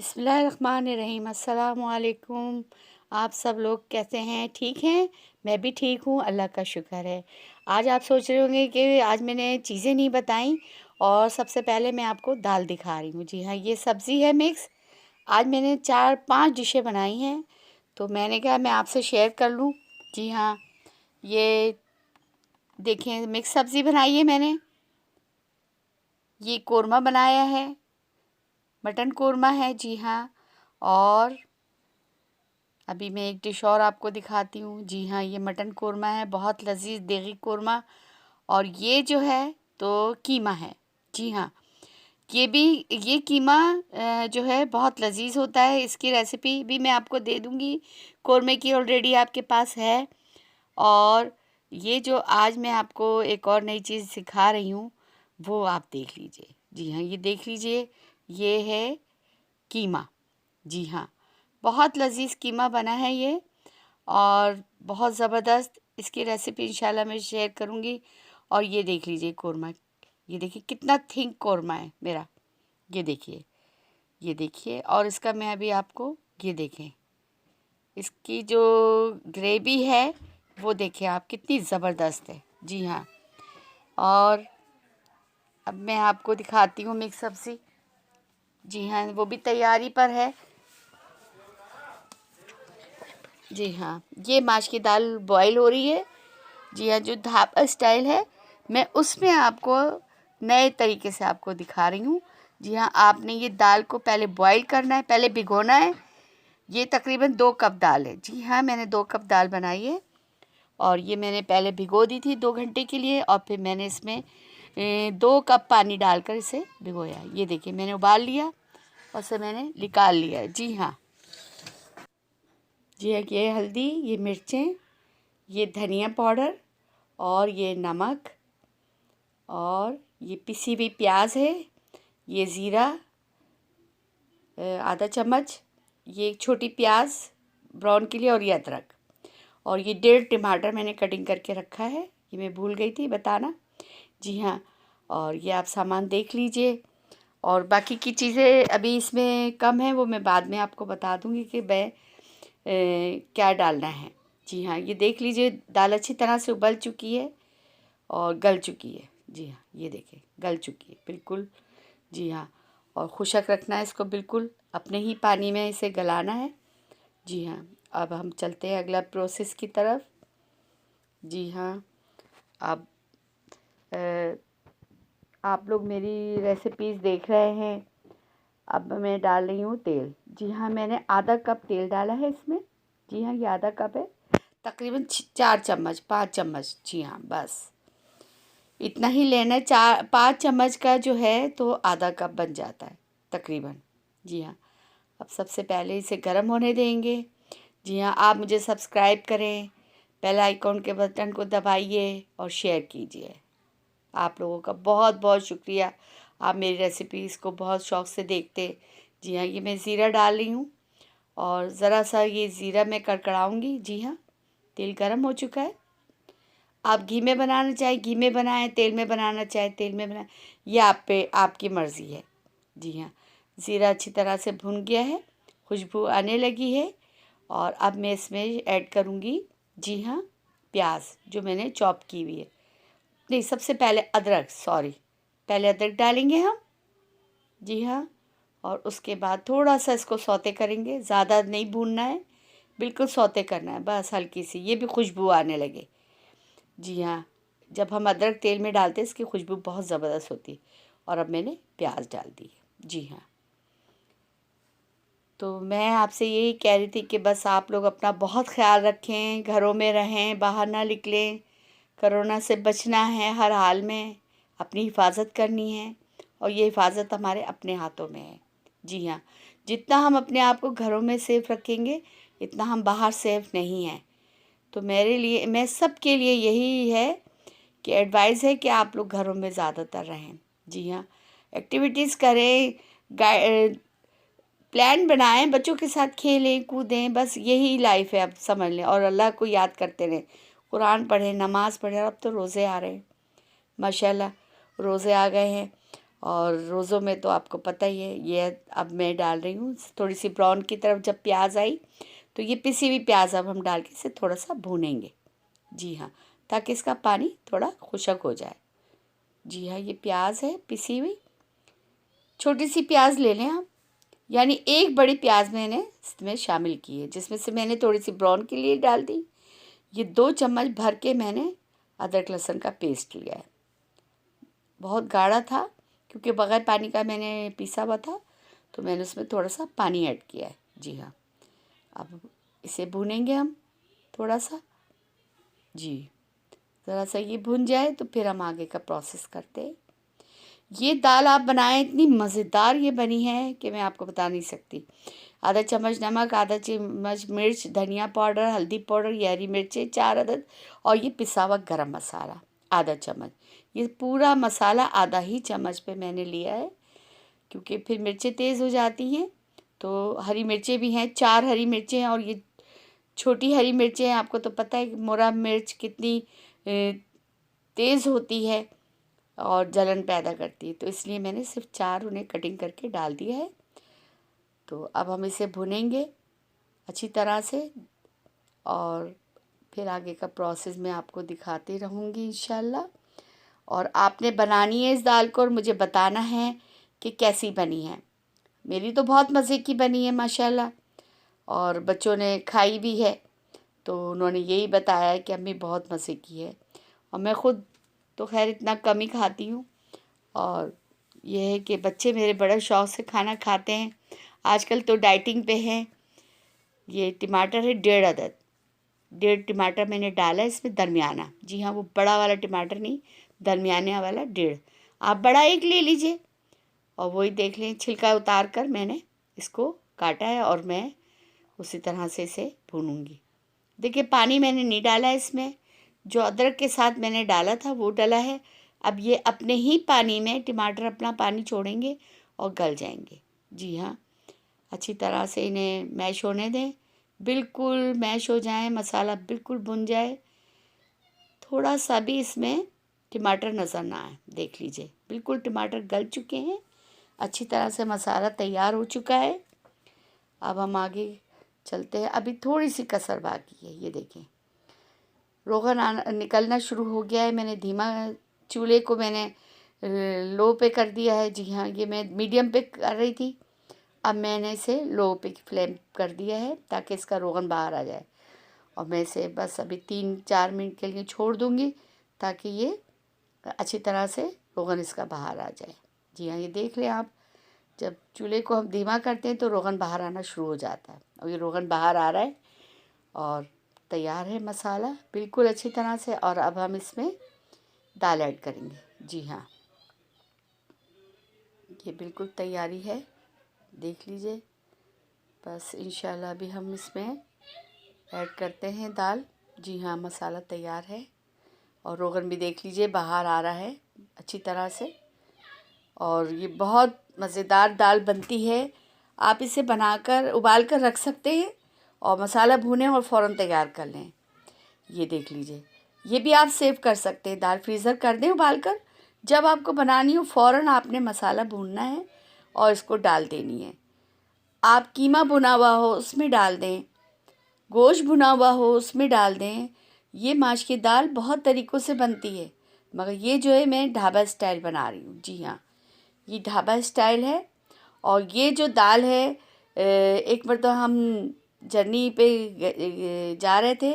बिस्मिल्लाहिर्रहमानिर्रहीम। अस्सलामु अलैकुम। आप सब लोग कैसे हैं? ठीक हैं? मैं भी ठीक हूँ, अल्लाह का शुक्र है। आज आप सोच रहे होंगे कि आज मैंने चीज़ें नहीं बताई, और सबसे पहले मैं आपको दाल दिखा रही हूँ। जी हाँ, ये सब्ज़ी है मिक्स। आज मैंने 4-5 डिशें बनाई हैं, तो मैंने कहा मैं आपसे शेयर कर लूँ। जी हाँ, ये देखें, मिक्स सब्ज़ी बनाई है मैंने। ये कोरमा बनाया है, मटन कोरमा है। जी हाँ, और अभी मैं एक डिश और आपको दिखाती हूँ। जी हाँ, ये मटन कोरमा है, बहुत लजीज देगी कोरमा। और ये जो है तो कीमा है। जी हाँ, ये कीमा जो है बहुत लजीज होता है। इसकी रेसिपी भी मैं आपको दे दूँगी, कोरमे की ऑलरेडी आपके पास है। और ये जो आज मैं आपको एक और नई चीज़ सिखा रही हूँ, वो आप देख लीजिए। जी हाँ, ये देख लीजिए, ये है कीमा। जी हाँ, बहुत लजीज कीमा बना है ये, और बहुत ज़बरदस्त। इसकी रेसिपी इंशाल्लाह मैं शेयर करूँगी। और ये देख लीजिए कोरमा, ये देखिए कितना थिक कोरमा है मेरा। ये देखिए, ये देखिए। और इसका मैं अभी आपको ये देखें, इसकी जो ग्रेवी है वो देखिए आप, कितनी ज़बरदस्त है। जी हाँ, और अब मैं आपको दिखाती हूँ मिक्स सब्ज़ी। जी हाँ, वो भी तैयारी पर है। जी हाँ, ये माश की दाल बॉईल हो रही है। जी हाँ, जो ढाबा स्टाइल है, मैं उसमें आपको नए तरीके से आपको दिखा रही हूँ। जी हाँ, आपने ये दाल को पहले बॉईल करना है, पहले भिगोना है। ये तकरीबन 2 कप दाल है। जी हाँ, मैंने 2 कप दाल बनाई है, और ये मैंने पहले भिगो दी थी 2 घंटे के लिए, और फिर मैंने इसमें 2 कप पानी डालकर इसे भिगोया। ये देखिए, मैंने उबाल लिया और इसे मैंने निकाल लिया है। जी हाँ, जी हाँ, ये हल्दी, ये मिर्चें, ये धनिया पाउडर, और ये नमक, और ये पिसी हुई प्याज है, ये ज़ीरा आधा चम्मच, ये एक छोटी प्याज ब्राउन के लिए, और ये अदरक, और ये 1.5 टमाटर मैंने कटिंग करके रखा है। ये मैं भूल गई थी बताना। जी हाँ, और ये आप सामान देख लीजिए। और बाकी की चीज़ें अभी इसमें कम है, वो मैं बाद में आपको बता दूँगी कि मैं क्या डालना है। जी हाँ, ये देख लीजिए, दाल अच्छी तरह से उबल चुकी है और गल चुकी है। जी हाँ, ये देखिए गल चुकी है बिल्कुल। जी हाँ, और खुशक रखना है इसको बिल्कुल, अपने ही पानी में इसे गलाना है। जी हाँ, अब हम चलते हैं अगला प्रोसेस की तरफ। जी हाँ, अब आप लोग मेरी रेसिपीज़ देख रहे हैं। अब मैं डाल रही हूँ तेल। जी हाँ, मैंने आधा कप तेल डाला है इसमें। जी हाँ, ये आधा कप है, तकरीबन 4 चम्मच 5 चम्मच। जी हाँ, बस इतना ही लेना है। 4-5 चम्मच का जो है तो आधा कप बन जाता है तकरीबन। जी हाँ, अब सबसे पहले इसे गर्म होने देंगे। जी हाँ, आप मुझे सब्सक्राइब करें, बेल आइकॉन के बटन को दबाइए और शेयर कीजिए। आप लोगों का बहुत बहुत शुक्रिया, आप मेरी रेसिपीज़ को बहुत शौक़ से देखते। जी हाँ, ये मैं ज़ीरा डाल रही हूँ, और ज़रा सा ये ज़ीरा मैं कड़कड़ाऊँगी। जी हाँ, तेल गरम हो चुका है। आप घी में बनाना चाहे घी में बनाएं, तेल में बनाना चाहे तेल में बनाएं, ये आप पे आपकी मर्ज़ी है। जी हाँ, ज़ीरा अच्छी तरह से भुन गया है, खुशबू आने लगी है, और अब मैं इसमें ऐड करूँगी, जी हाँ, प्याज जो मैंने चॉप की हुई है। नहीं, सबसे पहले अदरक, सॉरी, पहले अदरक डालेंगे हम। जी हाँ, और उसके बाद थोड़ा सा इसको सौते करेंगे, ज़्यादा नहीं भूनना है, बिल्कुल सौते करना है, बस हल्की सी, ये भी खुशबू आने लगे। जी हाँ, जब हम अदरक तेल में डालते हैं इसकी खुशबू बहुत ज़बरदस्त होती है। और अब मैंने प्याज डाल दी है। जी हाँ, तो मैं आपसे यही कह रही थी कि बस आप लोग अपना बहुत ख्याल रखें, घरों में रहें, बाहर ना निकलें। कोरोना से बचना है हर हाल में, अपनी हिफाजत करनी है, और ये हिफाजत हमारे अपने हाथों में है। जी हाँ, जितना हम अपने आप को घरों में सेफ़ रखेंगे, इतना हम बाहर सेफ़ नहीं हैं। तो मेरे लिए, मैं सबके लिए यही है कि एडवाइस है कि आप लोग घरों में ज़्यादातर रहें। जी हाँ, एक्टिविटीज़ करें, प्लान बनाएं, बच्चों के साथ खेलें कूदें, बस यही लाइफ है, अब समझ लें। और अल्लाह को याद करते रहें, कुरान पढ़ें, नमाज़ पढ़ें। और अब तो रोज़े आ रहे हैं, माशाल्लाह रोज़े आ गए हैं। और रोज़ों में तो आपको पता ही है। ये अब मैं डाल रही हूँ थोड़ी सी ब्राउन की तरफ। जब प्याज आई तो ये पिसी हुई प्याज अब हम डाल के इसे थोड़ा सा भूनेंगे। जी हाँ, ताकि इसका पानी थोड़ा खुशक हो जाए। जी हाँ, ये प्याज है पिसी हुई, छोटी सी प्याज ले लें आप, यानी एक बड़ी प्याज मैंने इसमें शामिल की है, जिसमें से मैंने थोड़ी सी ब्राउन के लिए डाल दी। ये 2 चम्मच भर के मैंने अदरक लहसुन का पेस्ट लिया है। बहुत गाढ़ा था क्योंकि बग़ैर पानी का मैंने पीसा हुआ था, तो मैंने उसमें थोड़ा सा पानी ऐड किया है। जी हाँ, अब इसे भूनेंगे हम थोड़ा सा। जी, ज़रा सा ये भुन जाए तो फिर हम आगे का प्रोसेस करते हैं। ये दाल आप बनाएं, इतनी मज़ेदार ये बनी है कि मैं आपको बता नहीं सकती। आधा चम्मच नमक, आधा चम्मच मिर्च, धनिया पाउडर, हल्दी पाउडर, ये हरी मिर्चें 4 अदद, और ये पिसा हुआ गरम मसाला आधा चम्मच। ये पूरा मसाला आधा ही चम्मच पे मैंने लिया है, क्योंकि फिर मिर्चें तेज़ हो जाती हैं। तो हरी मिर्चें भी हैं, 4 हरी मिर्चें हैं, और ये छोटी हरी मिर्चें हैं। आपको तो पता है कि मोरा मिर्च कितनी तेज़ होती है और जलन पैदा करती है, तो इसलिए मैंने सिर्फ 4 उन्हें कटिंग करके डाल दिया है। तो अब हम इसे भुनेंगे अच्छी तरह से, और फिर आगे का प्रोसेस मैं आपको दिखाती रहूँगी इंशाल्लाह। और आपने बनानी है इस दाल को और मुझे बताना है कि कैसी बनी है। मेरी तो बहुत मज़े की बनी है माशाल्लाह, और बच्चों ने खाई भी है, तो उन्होंने यही बताया है कि अम्मी बहुत मज़े की है। और मैं ख़ुद तो खैर इतना कम ही खाती हूँ, और ये है कि बच्चे मेरे बड़े शौक़ से खाना खाते हैं। आजकल तो डाइटिंग पे हैं। ये टमाटर है 1.5 अदद, 1.5 टमाटर मैंने डाला है इसमें, दरमियाना। जी हाँ, वो बड़ा वाला टमाटर नहीं, दरमियाने वाला 1.5। आप बड़ा एक ले लीजिए, और वही देख लें, छिलका उतार कर मैंने इसको काटा है, और मैं उसी तरह से इसे भूनूंगी। देखिए, पानी मैंने नहीं डाला है इसमें, जो अदरक के साथ मैंने डाला था वो डाला है। अब ये अपने ही पानी में टमाटर अपना पानी छोड़ेंगे और गल जाएंगे। जी हाँ, अच्छी तरह से इन्हें मैश होने दें, बिल्कुल मैश हो जाए, मसाला बिल्कुल भुन जाए, थोड़ा सा भी इसमें टमाटर नज़र ना आए। देख लीजिए, बिल्कुल टमाटर गल चुके हैं, अच्छी तरह से मसाला तैयार हो चुका है। अब हम आगे चलते हैं। अभी थोड़ी सी कसर बाकी है। ये देखें, रोगन निकलना शुरू हो गया है। मैंने धीमा चूल्हे को मैंने लो पे कर दिया है। जी हाँ, ये मैं मीडियम पे कर रही थी, अब मैंने इसे लो पे फ्लेम कर दिया है ताकि इसका रोगन बाहर आ जाए। और मैं इसे बस अभी 3-4 मिनट के लिए छोड़ दूँगी ताकि ये अच्छी तरह से रोगन इसका बाहर आ जाए। जी हाँ, ये देख लें आप, जब चूल्हे को हम धीमा करते हैं तो रोगन बाहर आना शुरू हो जाता है, और ये रोगन बाहर आ रहा है, और तैयार है मसाला बिल्कुल अच्छी तरह से। और अब हम इसमें दाल ऐड करेंगे। जी हाँ, ये बिल्कुल तैयारी है, देख लीजिए। बस इंशाल्लाह अभी हम इसमें ऐड करते हैं दाल। जी हाँ, मसाला तैयार है, और रोगन भी देख लीजिए बाहर आ रहा है अच्छी तरह से। और ये बहुत मज़ेदार दाल बनती है। आप इसे बनाकर उबाल कर रख सकते हैं, और मसाला भूनें और फ़ौरन तैयार कर लें। ये देख लीजिए, ये भी आप सेव कर सकते हैं, दाल फ्रीज़र कर दें उबाल कर। जब आपको बनानी हो फ़ौरन आपने मसाला भूनना है और इसको डाल देनी है। आप कीमा भुना हुआ हो उसमें डाल दें, गोश्त भुना हुआ हो उसमें डाल दें। ये माश की दाल बहुत तरीक़ों से बनती है, मगर ये जो है मैं ढाबा स्टाइल बना रही हूँ। जी हाँ, ये ढाबा स्टाइल है। और ये जो दाल है, एक बार तो हम जर्नी पे जा रहे थे,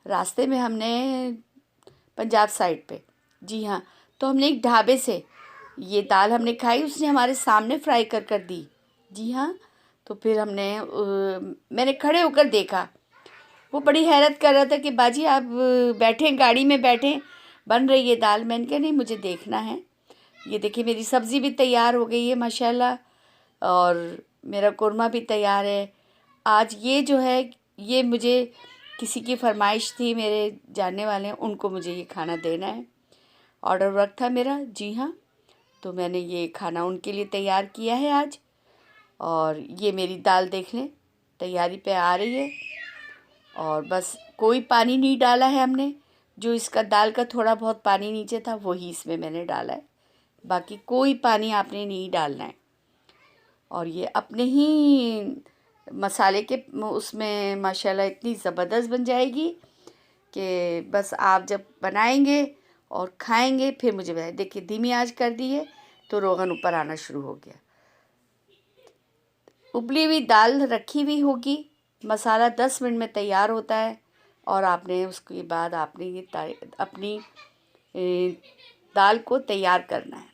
रास्ते में हमने पंजाब साइड पे, जी हाँ, तो हमने एक ढाबे से ये दाल हमने खाई, उसने हमारे सामने फ्राई कर दी। जी हाँ, तो फिर मैंने खड़े होकर देखा, वो बड़ी हैरत कर रहा था कि बाजी आप बैठें, गाड़ी में बैठें, बन रही है दाल। मैंने कहा नहीं, मुझे देखना है। ये देखिए, मेरी सब्ज़ी भी तैयार हो गई है माशाल्लाह, और मेरा कुरमा भी तैयार है। आज ये जो है, ये मुझे किसी की फरमाइश थी, मेरे जानने वाले हैं, उनको मुझे ये खाना देना है, ऑर्डर वर्क था मेरा। जी हाँ, तो मैंने ये खाना उनके लिए तैयार किया है आज। और ये मेरी दाल देख लें, तैयारी पे आ रही है, और बस कोई पानी नहीं डाला है हमने। जो इसका दाल का थोड़ा बहुत पानी नीचे था वही इसमें मैंने डाला है। बाकी कोई पानी आपने नहीं डालना है। और ये अपने ही मसाले के उसमें माशाल्लाह इतनी ज़बरदस्त बन जाएगी कि बस आप जब बनाएंगे और खाएंगे फिर मुझे बताइए। देखिए धीमी आंच कर दी है तो रोगन ऊपर आना शुरू हो गया। उबली हुई दाल रखी हुई होगी, मसाला 10 मिनट में तैयार होता है और आपने उसके बाद आपने ये अपनी दाल को तैयार करना है।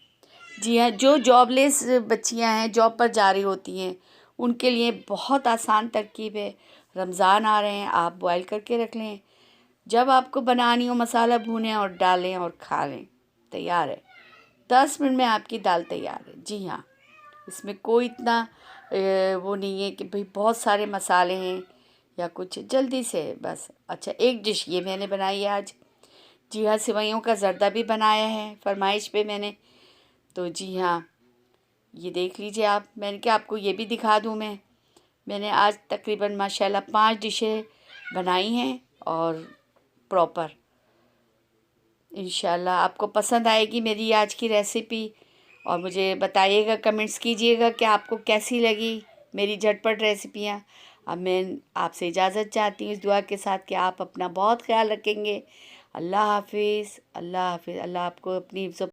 जी हाँ, जो जॉबलेस बच्चियां हैं, जॉब पर जा रही होती हैं, उनके लिए बहुत आसान तरकीब है। रमज़ान आ रहे हैं, आप बॉईल करके रख लें, जब आपको बनानी हो मसाला भूनें और डालें और खा लें, तैयार है। 10 मिनट में आपकी दाल तैयार है। जी हाँ, इसमें कोई इतना वो नहीं है कि भाई बहुत सारे मसाले हैं या कुछ, जल्दी से बस। अच्छा, एक डिश ये मैंने बनाई है आज। जी हाँ, सेवइयों का ज़र्दा भी बनाया है फरमाइश पे मैंने। तो जी हाँ, ये देख लीजिए आप। मैंने क्या आपको ये भी दिखा दूँ मैंने आज तकरीबन माशाल्लाह 5 डिशें बनाई हैं और प्रॉपर। इंशाल्लाह आपको पसंद आएगी मेरी आज की रेसिपी और मुझे बताइएगा, कमेंट्स कीजिएगा कि आपको कैसी लगी मेरी झटपट रेसिपियाँ। अब मैं आपसे इजाज़त चाहती हूँ इस दुआ के साथ कि आप अपना बहुत ख्याल रखेंगे। अल्लाह हाफिज़, अल्लाह हाफिज़। अल्लाह आपको अपनी